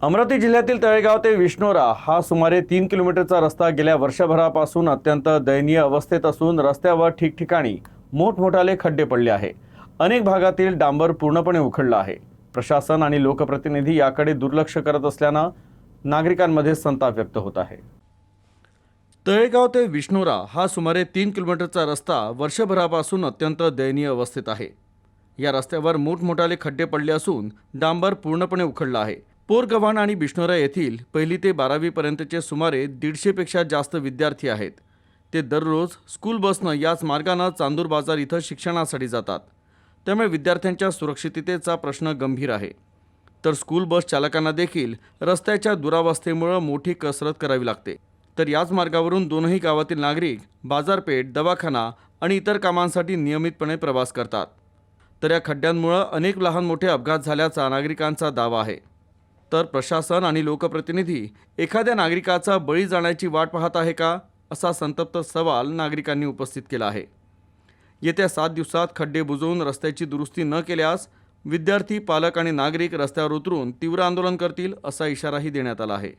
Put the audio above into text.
अमरावती जिल्ह्यातील तळेगाव ते विष्णोरा हा सुमारे 3 किलोमीटरचा रस्ता गेल्या वर्षभरापासून अत्यंत दयनीय अवस्थेत असून रस्त्यावर ठिकठिकाणी मोठमोठाले खड्डे पडले आहे। अनेक भागातील डांबर पूर्णपणे उखडला आहे। प्रशासन आणि लोकप्रतिनिधी याकडे दुर्लक्ष करत असल्याने नागरिकांमध्ये संताप व्यक्त होत आहे। तळेगाव ते विष्णोरा हा सुमारे 3 किलोमीटरचा रस्ता वर्षभरापासून अत्यंत दयनीय अवस्थेत आहे। या रस्त्यावर मोठमोठाले खड्डे पडले असून डांबर पूर्णपणे उखडला आहे। पोरगव्हाण आणि बिष्णोरा येथील 1ली ते 12वी पर्यंतचे सुमारे 150 पेक्षा जास्त विद्यार्थी आहेत। ते दररोज स्कूल बसनं याच मार्गाने चांदूर बाजार इथं शिक्षणासाठी जातात। त्यामुळे विद्यार्थ्यांच्या सुरक्षिततेचा प्रश्न गंभीर आहे। तर स्कूल बस चालकांना देखील रस्त्याच्या दुरावस्थेमुळे मोठी कसरत करावी लागते। तर याच मार्गावरून दोनही गावातील नागरिक बाजारपेठ, दवाखाना आणि इतर कामांसाठी नियमितपणे प्रवास करतात। तर या खड्ड्यांमुळे अनेक लहान मोठे अपघात झाल्याचा नागरिकांचा दावा आहे। तर प्रशासन आणि लोकप्रतिनिधी एखाद्या नागरिकाचा बळी जाण्याची वाट पाहत आहे का, असा संतप्त सवाल नागरिकांनी उपस्थित केला आहे। येत्या 7 दिवसात खड्डे बुजवून रस्त्याची दुरुस्ती न केल्यास विद्यार्थी, पालक आणि नागरिक रस्त्यावर उतरून तीव्र आंदोलन करतील, असा इशाराही देण्यात आला आहे।